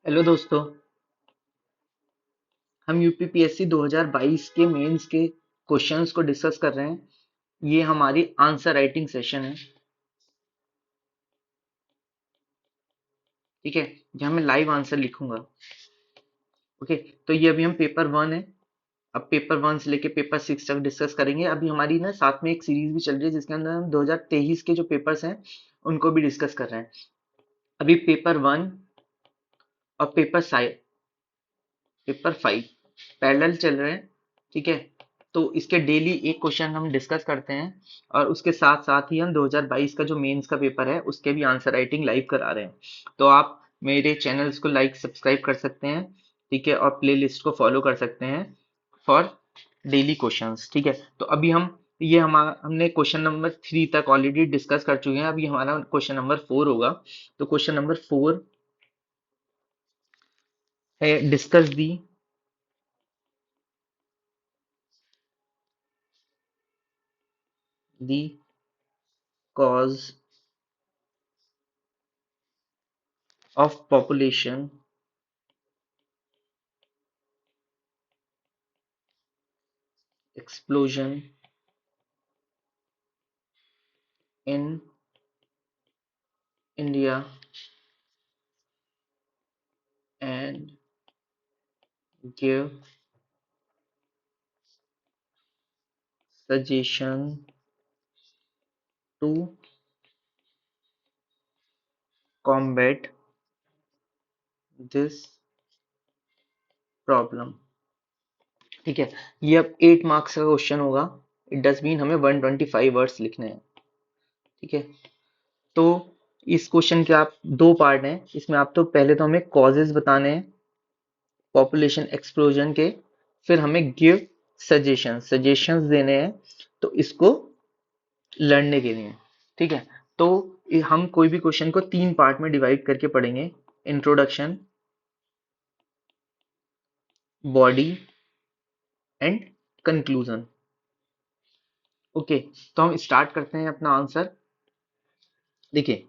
Hello दोस्तों। हम UPPSC 2022 के मेंस के क्वेश्चंस को डिस्कस कर रहे हैं। ये हमारी आंसर राइटिंग सेशन है। ठीक है, जहाँ मैं लाइव आंसर लिखूंगा। ओके, तो ये अभी हम पेपर वन है। अब पेपर वन से लेके पेपर सिक्स तक डिस्कस करेंगे। अभी हमारी ना साथ में एक सीरीज भी चल रही है जिसके अंदर हम 2023 के जो पेपर्स हैं उनको भी डिस्कस कर रहे हैं। अभी पेपर वन और पेपर फाइव पैरेलल चल रहे हैं। ठीक है, तो इसके डेली एक क्वेश्चन हम डिस्कस करते हैं और उसके साथ साथ ही हम 2022 का जो मेंस का पेपर है उसके भी आंसर राइटिंग लाइव करा रहे हैं। तो आप मेरे चैनल्स को लाइक सब्सक्राइब कर सकते हैं। ठीक है, और प्लेलिस्ट को फॉलो कर सकते हैं फॉर डेली क्वेश्चंस। ठीक है, तो अभी हमने क्वेश्चन नंबर थ्री तक ऑलरेडी डिस्कस कर चुके हैं। अभी हमारा क्वेश्चन नंबर फोर होगा। तो क्वेश्चन नंबर फोर है, discuss the cause of population explosion in India and give suggestion to combat this problem। ठीक है, ये अब 8 मार्क्स का क्वेश्चन होगा। इट डज मीन हमें 125 वर्ड्स लिखने हैं। ठीक है, तो इस क्वेश्चन के आप दो पार्ट हैं इसमें। आप तो पहले तो हमें कॉजेज बताने हैं पॉपुलेशन एक्सप्लोजन के, फिर हमें गिव सजेशंस देने हैं तो इसको लड़ने के लिए। ठीक है, तो हम कोई भी क्वेश्चन को तीन पार्ट में डिवाइड करके पढ़ेंगे। Introduction, body and conclusion. Okay, तो हम स्टार्ट करते हैं अपना आंसर। देखिए,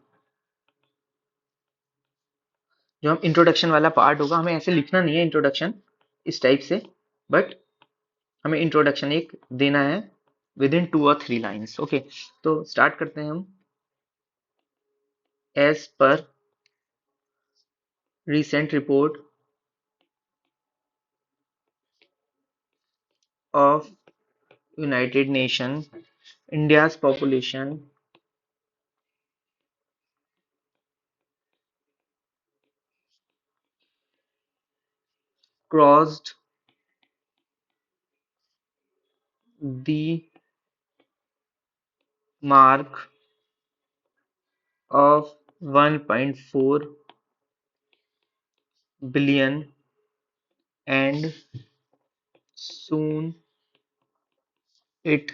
जो हम इंट्रोडक्शन वाला पार्ट होगा हमें ऐसे लिखना नहीं है इंट्रोडक्शन इस टाइप से, बट हमें इंट्रोडक्शन एक देना है विद इन 2 और 3 लाइन्स। ओके, तो स्टार्ट करते हैं हम। As per recent report of United Nations, India's population crossed the mark of 1.4 billion and soon it।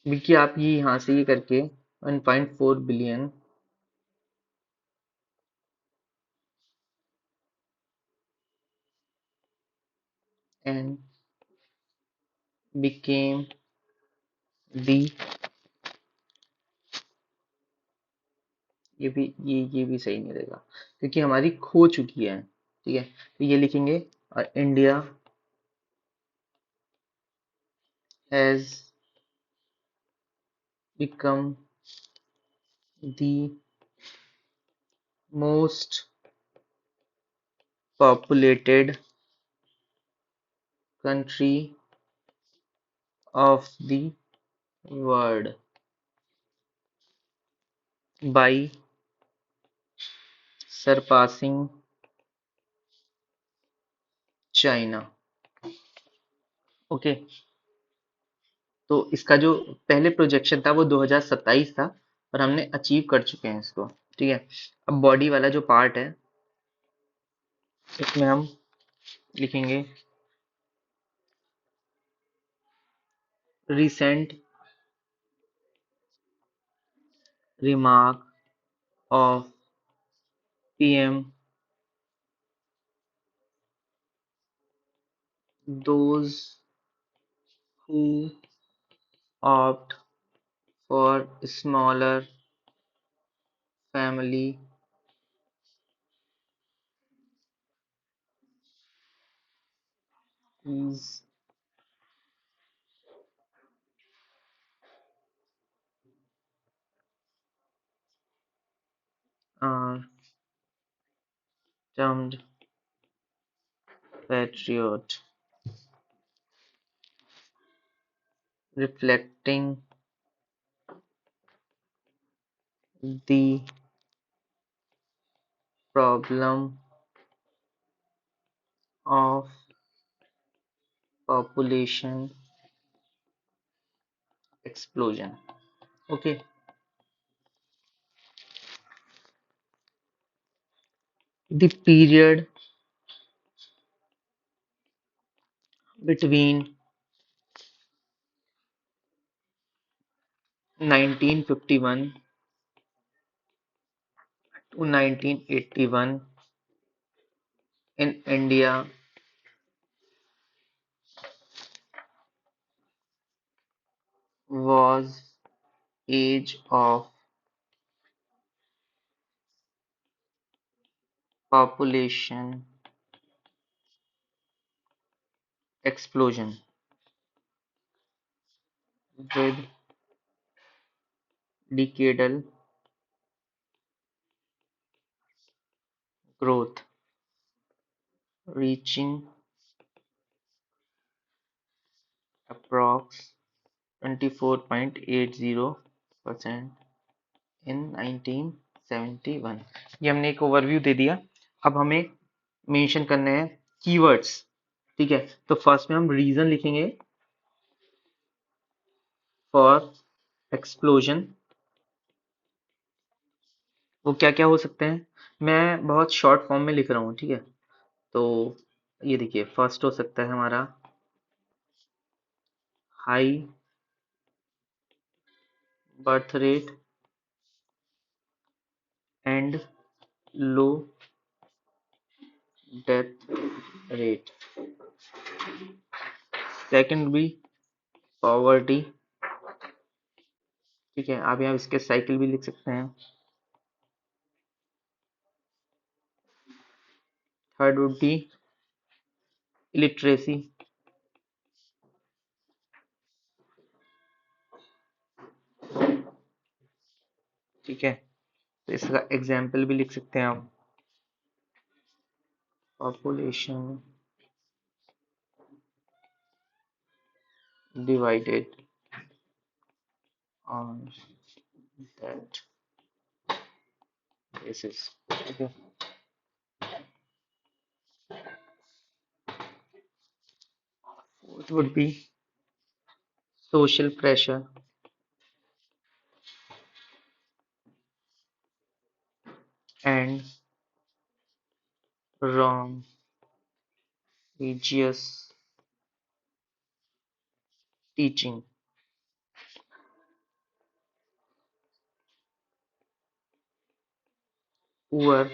देखिए, आप ये यहाँ से ये करके 1.4 बिलियन and became the, ये भी सही नहीं रहेगा क्योंकि हमारी खो चुकी है। ठीक है, तो ये लिखेंगे India has become the most populated country of the world by surpassing China। Okay, तो इसका जो पहले प्रोजेक्शन था वो 2027 था और हमने अचीव कर चुके हैं इसको। ठीक है, अब बॉडी वाला जो पार्ट है इसमें हम लिखेंगे recent remark of PM, those who opt for smaller family is are termed patriot, reflecting the problem of population explosion. Okay, the period between 1951 to 1981 in India was age of population explosion with decadal growth reaching approx 24.80% in 1971। ये हमने एक overview दे दिया। अब हमें mention करने हैं keywords. ठीक है, तो फर्स्ट में हम रीजन लिखेंगे फॉर एक्सप्लोजन। वो क्या क्या हो सकते हैं, मैं बहुत शॉर्ट फॉर्म में लिख रहा हूँ। ठीक है, तो ये देखिए, फर्स्ट हो सकता है हमारा high birth rate and low death rate. Second भी पॉवर्टी। ठीक है, आप यहाँ इसके साइकिल भी लिख सकते हैं। Third would be illiteracy. ठीक है, तो इसका एग्जाम्पल भी लिख सकते हैं आप, population divided on that basis. ठीक है, fourth would be social pressure and wrong religious teaching, poor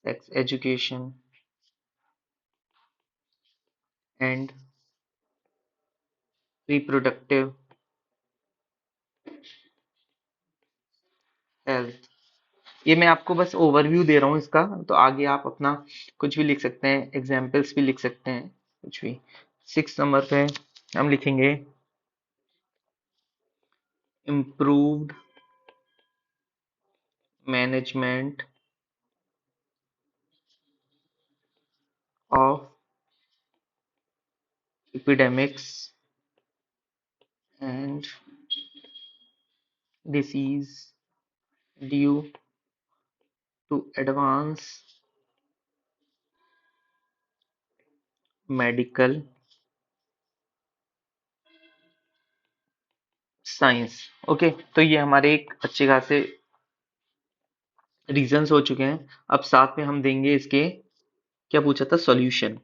sex education, and reproductive health। ये मैं आपको बस ओवरव्यू दे रहा हूँ इसका, तो आगे आप अपना कुछ भी लिख सकते हैं, एग्जाम्पल्स भी लिख सकते हैं, कुछ भी। सिक्स नंबर पे हम लिखेंगे improved management of epidemics and disease due to advance medical science. Okay, तो ये हमारे एक अच्छे खासे रीजंस हो चुके हैं। अब साथ में हम देंगे इसके, क्या पूछा था, solution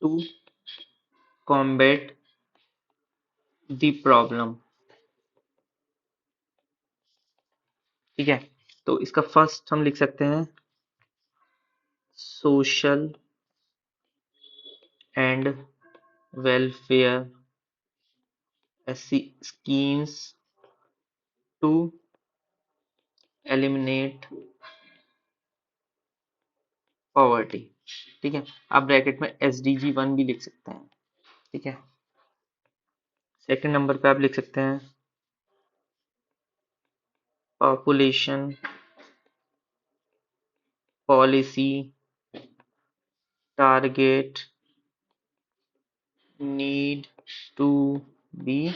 to combat the problem. ठीक है, तो इसका फर्स्ट हम लिख सकते हैं social and welfare schemes to eliminate poverty. ठीक है, आप ब्रैकेट में SDG 1 भी लिख सकते हैं। ठीक है, सेकंड नंबर पे आप लिख सकते हैं population policy target need to be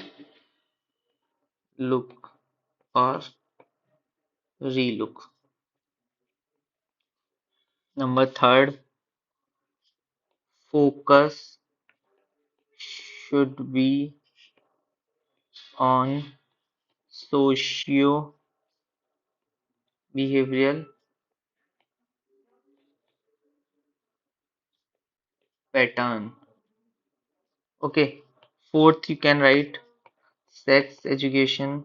look और relook. Number third, focus should be on socio-behavioral pattern. Okay. Fourth, you can write sex education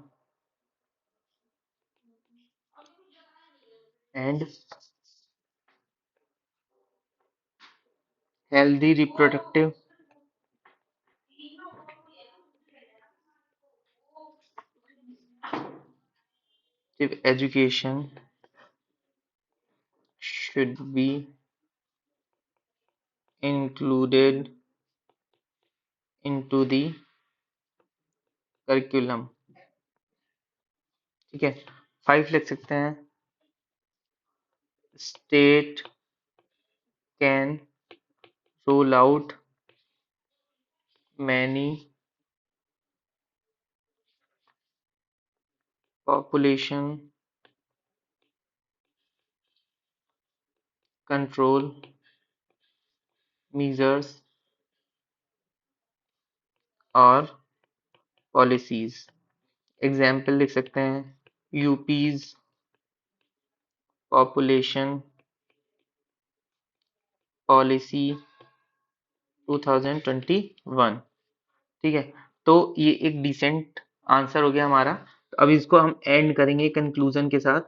and healthy reproductive education should be included into the curriculum. ठीक है, 5 लिख सकते हैं state can roll out many population control measures और policies. Example लिख सकते हैं यूपीज population policy 2021। ठीक है, तो ये एक डिसेंट आंसर हो गया हमारा। तो अब इसको हम एंड करेंगे कंक्लूजन के साथ।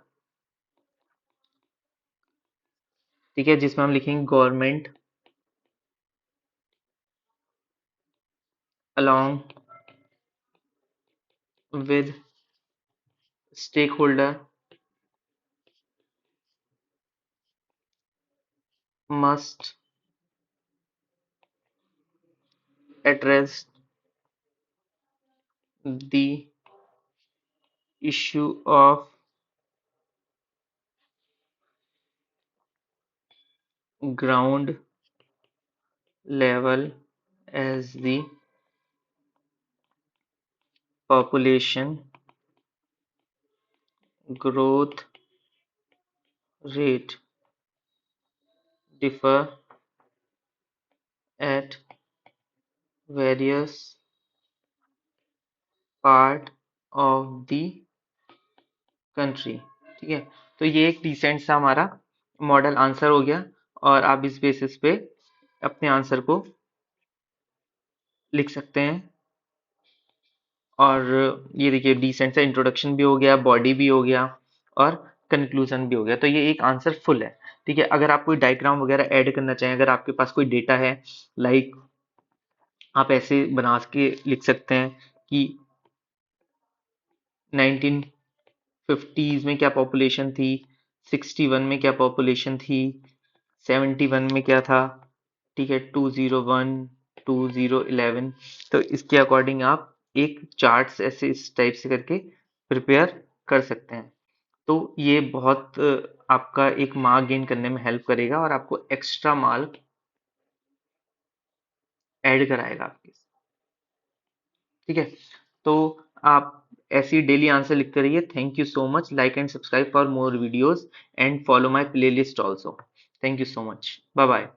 ठीक है, जिसमें हम लिखेंगे government along with stakeholder must address the issue of ground level as the population growth rate differ at various part of the country। ठीक है, तो ये एक डिसेंट सा हमारा मॉडल आंसर हो गया और आप इस बेसिस पे अपने आंसर को लिख सकते हैं। और ये देखिए डिसेंट सा इंट्रोडक्शन भी हो गया, बॉडी भी हो गया और कंक्लूजन भी हो गया, तो ये एक आंसर फुल है। ठीक है, अगर आप कोई डायग्राम वगैरह ऐड करना चाहें, अगर आपके पास कोई डेटा है, लाइक आप ऐसे बना के लिख सकते हैं कि 1950s में क्या पॉपुलेशन थी, 61 में क्या पॉपुलेशन थी, 71 में क्या था। ठीक है, 201 2011, तो इसके अकॉर्डिंग आप एक चार्ट्स ऐसे इस टाइप से करके प्रिपेयर कर सकते हैं। तो ये बहुत आपका एक मार्क गेन करने में हेल्प करेगा और आपको एक्स्ट्रा मार्क ऐड कराएगा आपके। ठीक है, तो आप ऐसी डेली आंसर लिखते रहिए। Thank you so much. Like and subscribe for more videos and follow my playlist also. Thank you so much. Bye bye.